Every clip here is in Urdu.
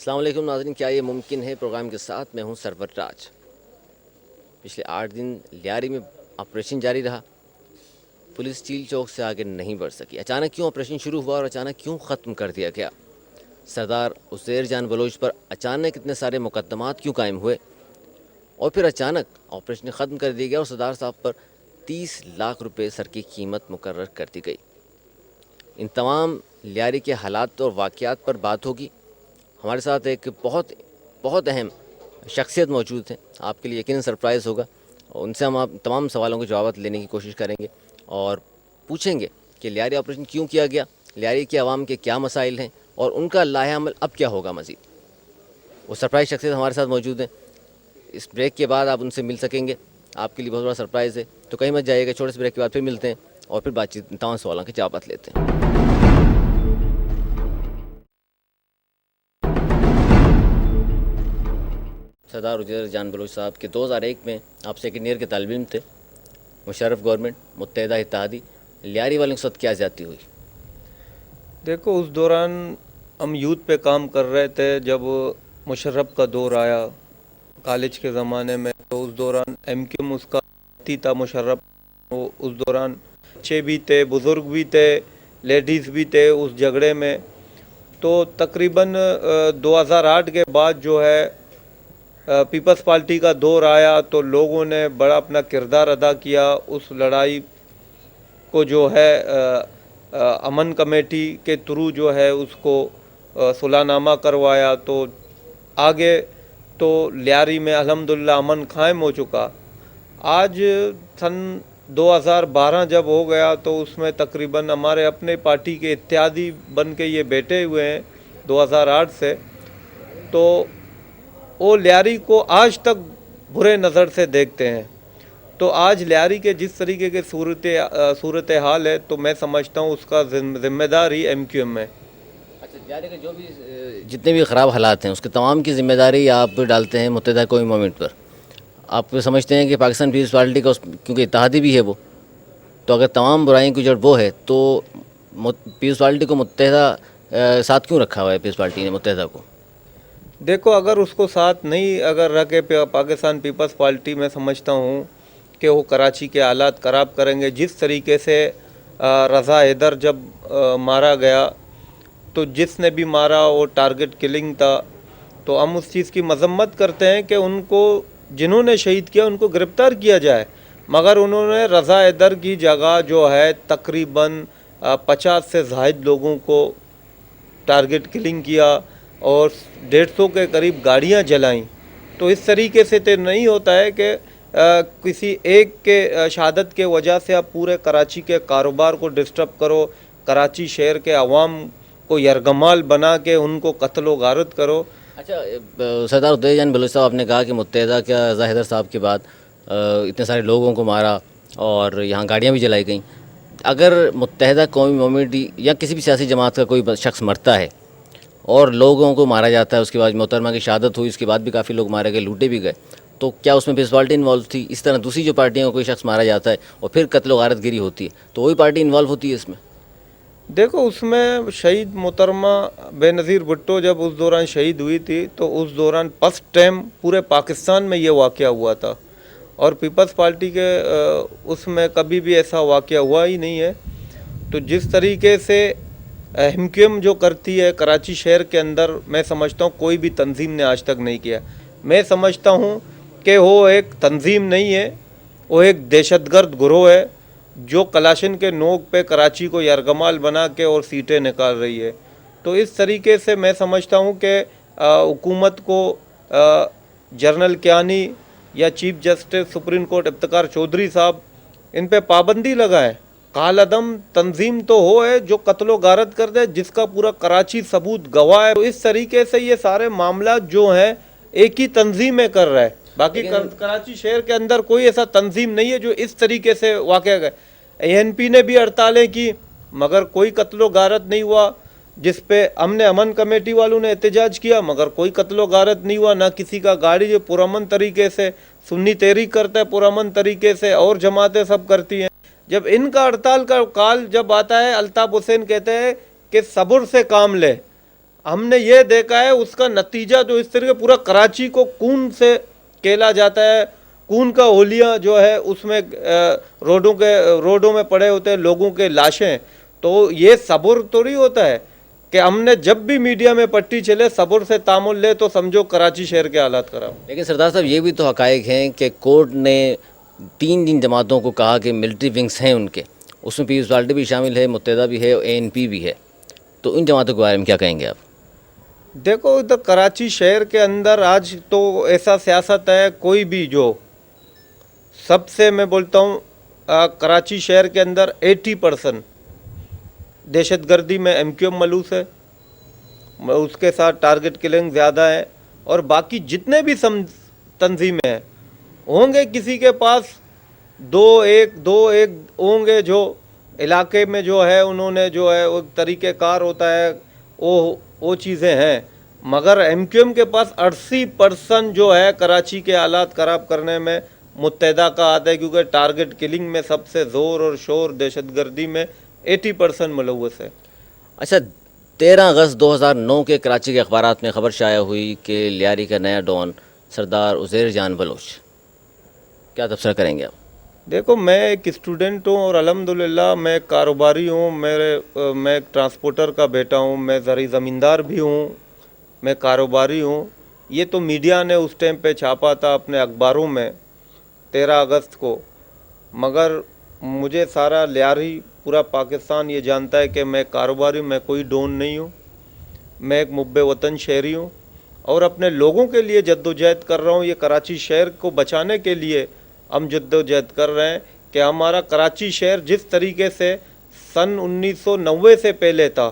السلام علیکم ناظرین، کیا یہ ممکن ہے؟ پروگرام کے ساتھ میں ہوں سرور راج۔ پچھلے 8 دن لیاری میں آپریشن جاری رہا، پولیس چیل چوک سے آگے نہیں بڑھ سکی۔ اچانک کیوں آپریشن شروع ہوا اور اچانک کیوں ختم کر دیا گیا؟ سردار عزیر جان بلوچ پر اچانک اتنے سارے مقدمات کیوں قائم ہوئے اور پھر اچانک آپریشن ختم کر دیا گیا اور سردار صاحب پر 30 لاکھ روپے سر کی قیمت مقرر کر دی گئی؟ ان تمام لیاری کے حالات اور واقعات پر بات ہوگی۔ ہمارے ساتھ ایک بہت اہم شخصیت موجود ہے، آپ کے لیے یقیناً سرپرائز ہوگا، اور ان سے ہم آپ تمام سوالوں کے جوابات لینے کی کوشش کریں گے اور پوچھیں گے کہ لیاری آپریشن کیوں کیا گیا، لیاری کے عوام کے کیا مسائل ہیں اور ان کا لاہے عمل اب کیا ہوگا مزید۔ وہ سرپرائز شخصیت ہمارے ساتھ موجود ہیں، اس بریک کے بعد آپ ان سے مل سکیں گے، آپ کے لیے بہت بڑا سرپرائز ہے۔ تو کہیں مت جائیے گا، چھوٹے سے بریک کے بعد پھر ملتے ہیں اور پھر بات چیت تمام سوالوں کے جوابات لیتے ہیں۔ سردار عزیر جان بلوچ صاحب کے 2001 میں آپ سیکنڈ ایئر کے طالب علم تھے، مشرف گورنمنٹ، متحدہ اتحادی، لیاری والوں کے ساتھ کیا زیادتی ہوئی؟ دیکھو، اس دوران ہم یوتھ پہ کام کر رہے تھے جب مشرف کا دور آیا کالج کے زمانے میں، تو اس دوران ایم کیو ایم اس کا تھا مشرف، اس دوران بچے بھی تھے، بزرگ بھی تھے، لیڈیز بھی تھے اس جھگڑے میں۔ تو تقریباً 2008 کے بعد جو ہے پیپلز پارٹی کا دور آیا تو لوگوں نے بڑا اپنا کردار ادا کیا اس لڑائی کو، جو ہے امن کمیٹی کے تھرو جو ہے اس کو صلح نامہ کروایا، تو آگے تو لیاری میں الحمدللہ امن قائم ہو چکا۔ آج سن 2012 جب ہو گیا تو اس میں تقریباً ہمارے اپنے پارٹی کے اتحادی بن کے یہ بیٹھے ہوئے ہیں 2008 سے، تو وہ لیاری کو آج تک برے نظر سے دیکھتے ہیں۔ تو آج لیاری کے جس طریقے کے صورت حال ہے تو میں سمجھتا ہوں اس کا ذمہ دار ہی ایم کیو ایم ہے۔ اچھا، لیاری کے جو بھی جتنے بھی خراب حالات ہیں اس کے تمام کی ذمہ داری آپ ڈالتے ہیں متحدہ قومی موومنٹ پر؟ آپ سمجھتے ہیں کہ پاکستان پیپلز پارٹی کا کیونکہ اتحادی بھی ہے وہ، تو اگر تمام برائیوں کی جڑ وہ ہے تو پیپلز پارٹی کو متحدہ ساتھ کیوں رکھا ہوا ہے پیپلز پارٹی نے متحدہ کو؟ دیکھو، اگر اس کو ساتھ نہیں اگر رکھے پاکستان پیپلز پارٹی، میں سمجھتا ہوں کہ وہ کراچی کے حالات خراب کریں گے۔ جس طریقے سے رضا حیدر جب مارا گیا تو جس نے بھی مارا وہ ٹارگٹ کلنگ تھا، تو ہم اس چیز کی مذمت کرتے ہیں کہ ان کو جنہوں نے شہید کیا ان کو گرفتار کیا جائے، مگر انہوں نے رضا حیدر کی جگہ جو ہے تقریباً 50 سے زائد لوگوں کو ٹارگٹ کلنگ کیا اور 150 کے قریب گاڑیاں جلائیں۔ تو اس طریقے سے تو نہیں ہوتا ہے کہ کسی ایک کے شہادت کے وجہ سے آپ پورے کراچی کے کاروبار کو ڈسٹرب کرو، کراچی شہر کے عوام کو یرغمال بنا کے ان کو قتل و غارت کرو۔ اچھا، سردار عزیر جان بلوچ صاحب، آپ نے کہا کہ متحدہ کیا رضا حیدر صاحب کے بعد اتنے سارے لوگوں کو مارا اور یہاں گاڑیاں بھی جلائی گئیں۔ اگر متحدہ قومی موومنٹ یا کسی بھی سیاسی جماعت کا کوئی شخص مرتا ہے اور لوگوں کو مارا جاتا ہے، اس کے بعد محترمہ کی شہادت ہوئی، اس کے بعد بھی کافی لوگ مارے گئے، لوٹے بھی گئے، تو کیا اس میں پیپلز پارٹی انوالو تھی؟ اس طرح دوسری جو پارٹیوں کا کوئی شخص مارا جاتا ہے اور پھر قتل و غارت گری ہوتی ہے تو وہی پارٹی انوالو ہوتی ہے اس میں؟ دیکھو، اس میں شہید محترمہ بے نظیر بھٹو جب اس دوران شہید ہوئی تھی تو اس دوران فرسٹ ٹائم پورے پاکستان میں یہ واقعہ ہوا تھا، اور پیپلز پارٹی کے اس میں کبھی بھی ایسا واقعہ ہوا ہی نہیں ہے۔ تو جس طریقے سے ایم کیو ایم جو کرتی ہے کراچی شہر کے اندر، میں سمجھتا ہوں کوئی بھی تنظیم نے آج تک نہیں کیا۔ میں سمجھتا ہوں کہ وہ ایک تنظیم نہیں ہے، وہ ایک دہشت گرد گروہ ہے جو کلاشن کے نوک پہ کراچی کو یرغمال بنا کے اور سیٹیں نکال رہی ہے۔ تو اس طریقے سے میں سمجھتا ہوں کہ حکومت کو جنرل کیانی یا chief justice supreme court Iftikhar Chaudhry صاحب ان پہ پابندی لگائیں۔ کالعدم تنظیم تو ہو ہے جو قتل و غارت کر دے، جس کا پورا کراچی ثبوت گواہ ہے۔ تو اس طریقے سے یہ سارے معاملات جو ہیں ایک ہی تنظیم میں کر رہا ہے، باقی کراچی شہر کے اندر کوئی ایسا تنظیم نہیں ہے جو اس طریقے سے واقعہ ہے۔ اے این پی نے بھی ہڑتالیں کی مگر کوئی قتل و غارت نہیں ہوا، جس پہ ہم نے امن کمیٹی والوں نے احتجاج کیا مگر کوئی قتل و غارت نہیں ہوا، نہ کسی کا گاڑی جو پرامن طریقے سے سنی تحریک کرتا ہے پرامن طریقے سے، اور جماعتیں سب کرتی ہیں۔ جب ان کا ہڑتال کا کال جب آتا ہے، الطاف حسین کہتے ہیں کہ صبر سے کام لے، ہم نے یہ دیکھا ہے اس کا نتیجہ جو اس طریقے پورا کراچی کو خون سے کھیلا جاتا ہے، خون کا اولیاں جو ہے اس میں روڈوں میں پڑے ہوتے ہیں لوگوں کے لاشیں. تو یہ صبر تھوڑی ہوتا ہے کہ ہم نے جب بھی میڈیا میں پٹی چلے صبر سے تعامل لے تو سمجھو کراچی شہر کے حالات خراب. لیکن سردار صاحب یہ بھی تو حقائق ہیں کہ کورٹ نے 3 جماعتوں کو کہا کہ ملٹری ونگز ہیں ان کے، اس میں پیپلز پارٹی بھی شامل ہے، متحدہ بھی ہے، ANP بھی ہے، تو ان جماعتوں کے بارے میں کیا کہیں گے آپ؟ دیکھو ادھر کراچی شہر کے اندر آج تو ایسا سیاست ہے، کوئی بھی جو سب سے میں بولتا ہوں کراچی شہر کے اندر 80% دہشت گردی میں MQM ملوث ہے، اس کے ساتھ ٹارگٹ کلنگ زیادہ ہے، اور باقی جتنے بھی تنظیمیں ہیں ہوں گے کسی کے پاس دو ایک ہوں گے جو علاقے میں جو ہے انہوں نے جو ہے وہ طریقہ کار ہوتا ہے وہ چیزیں ہیں، مگر MQM کے پاس 80% جو ہے کراچی کے حالات خراب کرنے میں متحدہ کا آتا ہے، کیونکہ ٹارگٹ کلنگ میں سب سے زور اور شور دہشت گردی میں 80% ملوث ہے. اچھا، 13 اگست 2009 کے کراچی کے اخبارات میں خبر شائع ہوئی کہ لیاری کا نیا ڈان سردار عزیر جان بلوچ، کیا تبصرہ کریں گے آپ؟ دیکھو میں ایک اسٹوڈنٹ ہوں اور الحمدللہ میں ایک کاروباری ہوں، میں ایک ٹرانسپورٹر کا بیٹا ہوں، میں زرعی زمیندار بھی ہوں، میں کاروباری ہوں. یہ تو میڈیا نے اس ٹائم پہ چھاپا تھا اپنے اخباروں میں 13 اگست کو، مگر مجھے سارا لیاری پورا پاکستان یہ جانتا ہے کہ میں کاروباری ہوں، میں کوئی ڈون نہیں ہوں، میں ایک محب وطن شہری ہوں اور اپنے لوگوں کے لیے جد و جہد کر رہا ہوں. یہ کراچی شہر کو بچانے کے لیے ہم جد و جہد کر رہے ہیں کہ ہمارا کراچی شہر جس طریقے سے سن 1990 سے پہلے تھا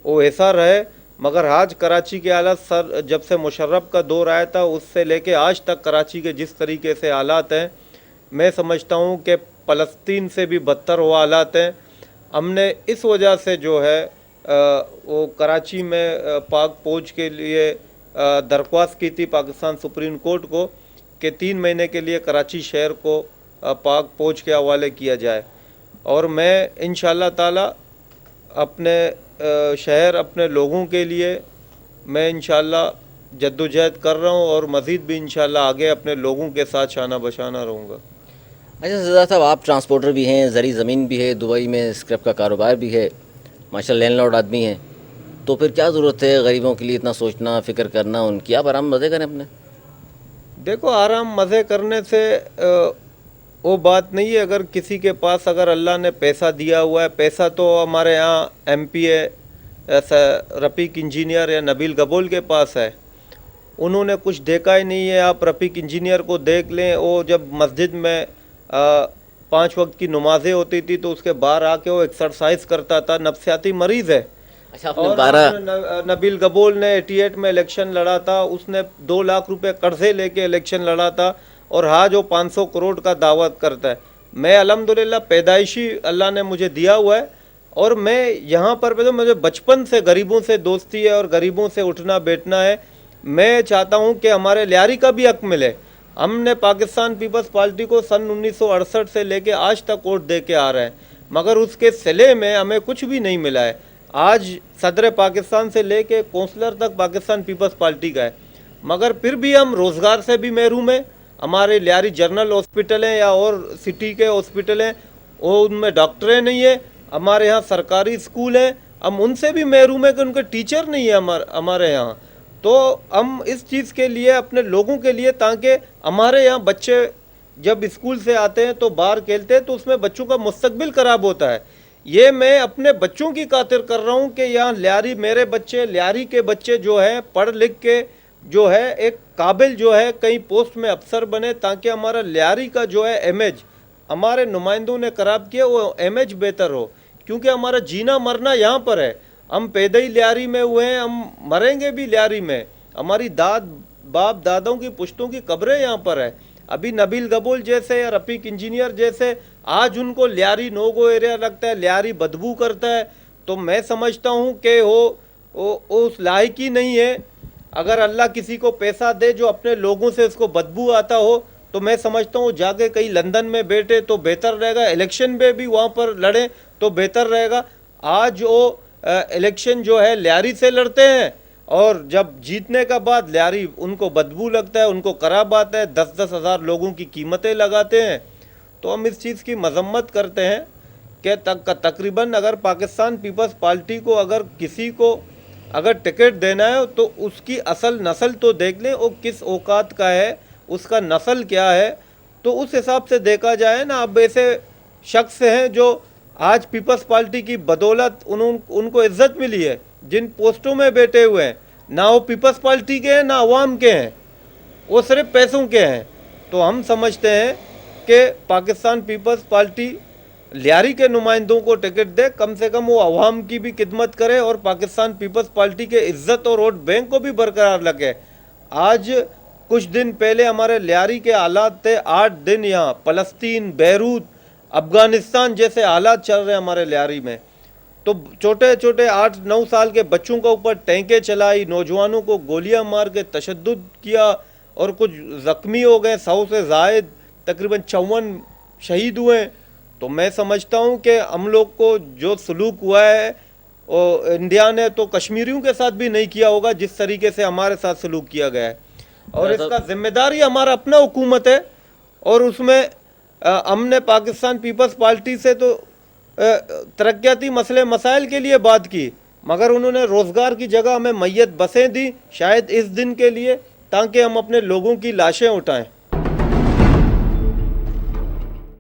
وہ ایسا رہے. مگر آج کراچی کے حالات جب سے مشرف کا دور آیا تھا اس سے لے کے آج تک کراچی کے جس طریقے سے حالات ہیں، میں سمجھتا ہوں کہ فلسطین سے بھی بدتر وہ حالات ہیں. ہم نے اس وجہ سے جو ہے وہ کراچی میں پاک فوج کے لیے درخواست کی تھی پاکستان سپریم کورٹ کو کہ 3 مہینے کے لیے کراچی شہر کو پاک فوج کے حوالے کیا جائے، اور میں انشاءاللہ تعالی اپنے شہر اپنے لوگوں کے لیے میں انشاءاللہ جد و جہد کر رہا ہوں اور مزید بھی انشاءاللہ آگے اپنے لوگوں کے ساتھ شانہ بشانہ رہوں گا. اچھا سردار صاحب، آپ ٹرانسپورٹر بھی ہیں، زرعی زمین بھی ہے، دبئی میں اسکریپ کا کاروبار بھی ہے، ماشاء اللہ لینڈ لارڈ آدمی ہیں، تو پھر کیا ضرورت ہے غریبوں کے لیے اتنا سوچنا فکر کرنا ان کی؟ آپ آرام مزے کریں اپنے. دیکھو آرام مزے کرنے سے وہ بات نہیں ہے. اگر کسی کے پاس اگر اللہ نے پیسہ دیا ہوا ہے، پیسہ تو ہمارے یہاں MP رفیق انجینئر یا نبیل گبول کے پاس ہے، انہوں نے کچھ دیکھا ہی نہیں ہے. آپ رفیق انجینئر کو دیکھ لیں، وہ جب مسجد میں 5 وقت کی نمازیں ہوتی تھی تو اس کے باہر آ کے وہ ایکسرسائز کرتا تھا. نفسیاتی مریض ہے. اچھا، آپ نے اور 12 نبیل گبول نے 88 میں الیکشن لڑا تھا، اس نے 2 لاکھ روپے قرضے لے کے الیکشن لڑا تھا، اور آج وہ 500 کروڑ کا دعوت کرتا ہے. میں الحمدللہ پیدائشی اللہ نے مجھے دیا ہوا ہے، اور میں یہاں پر مجھے بچپن سے غریبوں سے دوستی ہے اور غریبوں سے اٹھنا بیٹھنا ہے. میں چاہتا ہوں کہ ہمارے لیاری کا بھی حق ملے. ہم نے پاکستان پیپلز پارٹی کو سن 1968 سے لے کے آج تک ووٹ دے کے آ رہے ہیں، مگر اس کے صلے میں ہمیں کچھ بھی نہیں ملا ہے. آج صدر پاکستان سے لے کے کونسلر تک پاکستان پیپلز پارٹی کا ہے، مگر پھر بھی ہم روزگار سے بھی محروم ہیں. ہمارے لیاری جنرل ہاسپٹل ہیں یا اور سٹی کے ہاسپٹل ہیں، وہ ان میں ڈاکٹریں نہیں ہیں. ہمارے ہاں سرکاری اسکول ہیں، ہم ان سے بھی محروم ہیں کہ ان کے ٹیچر نہیں ہیں ہمارے یہاں. تو ہم اس چیز کے لیے اپنے لوگوں کے لیے، تاکہ ہمارے یہاں بچے جب اسکول سے آتے ہیں تو باہر کھیلتے ہیں تو اس میں بچوں کا مستقبل خراب ہوتا ہے. یہ میں اپنے بچوں کی خاطر کر رہا ہوں کہ یہاں لیاری میرے بچے، لیاری کے بچے جو ہیں پڑھ لکھ کے جو ہے ایک قابل جو ہے کئی پوسٹ میں افسر بنے، تاکہ ہمارا لیاری کا جو ہے امیج ہمارے نمائندوں نے خراب کیا وہ امیج بہتر ہو. کیونکہ ہمارا جینا مرنا یہاں پر ہے. ہم پیدا ہی لیاری میں ہوئے ہیں، ہم مریں گے بھی لیاری میں. ہماری باپ دادوں کی پشتوں کی قبریں یہاں پر ہے. ابھی نبیل گبول جیسے یا رفیق انجینئر جیسے آج ان کو لیاری نو گو ایریا لگتا ہے، لیاری بدبو کرتا ہے، تو میں سمجھتا ہوں کہ وہ اس لائق ہی نہیں ہے. اگر اللہ کسی کو پیسہ دے جو اپنے لوگوں سے اس کو بدبو آتا ہو تو میں سمجھتا ہوں جا کے کہیں لندن میں بیٹھے تو بہتر رہے گا، الیکشن میں بھی وہاں پر لڑیں تو بہتر رہے گا. آج وہ الیکشن جو ہے لیاری سے لڑتے ہیں اور جب جیتنے کا بعد لیاری ان کو بدبو لگتا ہے, ان کو خراب آتا ہے, 10,000 لوگوں کی قیمتیں لگاتے ہیں. تو ہم اس چیز کی مذمت کرتے ہیں کہ تقریباً اگر پاکستان پیپلز پارٹی کو اگر کسی کو اگر ٹکٹ دینا ہے تو اس کی اصل نسل تو دیکھ لیں, وہ کس اوقات کا ہے, اس کا نسل کیا ہے, تو اس حساب سے دیکھا جائے نا. اب ایسے شخص ہیں جو آج پیپلز پارٹی کی بدولت ان کو عزت ملی ہے, جن پوسٹوں میں بیٹھے ہوئے ہیں, نہ وہ پیپلز پارٹی کے ہیں نہ عوام کے ہیں, وہ صرف پیسوں کے ہیں. تو ہم سمجھتے ہیں کہ پاکستان پیپلز پارٹی لیاری کے نمائندوں کو ٹکٹ دے, کم سے کم وہ عوام کی بھی خدمت کرے اور پاکستان پیپلز پارٹی کے عزت اور ووٹ بینک کو بھی برقرار رکھے. آج کچھ دن پہلے ہمارے لیاری کے حالات تھے, 8 دن یہاں فلسطین, بیروت, افغانستان جیسے حالات چل رہے ہیں ہمارے لیاری میں. تو چھوٹے چھوٹے 8-9 سال کے بچوں کے اوپر ٹینکیں چلائی, نوجوانوں کو گولیاں مار کے تشدد کیا اور کچھ زخمی ہو گئے, 100 سے زائد, تقریباً 54 شہید ہوئے. تو میں سمجھتا ہوں کہ ہم لوگ کو جو سلوک ہوا ہے اور انڈیا نے تو کشمیریوں کے ساتھ بھی نہیں کیا ہوگا جس طریقے سے ہمارے ساتھ سلوک کیا گیا ہے, اور اس کا ذمہ داری ہمارا اپنا حکومت ہے. اور اس میں ہم نے پاکستان پیپلز پارٹی سے تو ترقیاتی مسائل کے لیے بات کی, مگر انہوں نے روزگار کی جگہ ہمیں میت بسیں دی, شاید اس دن کے لیے, تاکہ ہم اپنے لوگوں کی لاشیں اٹھائیں.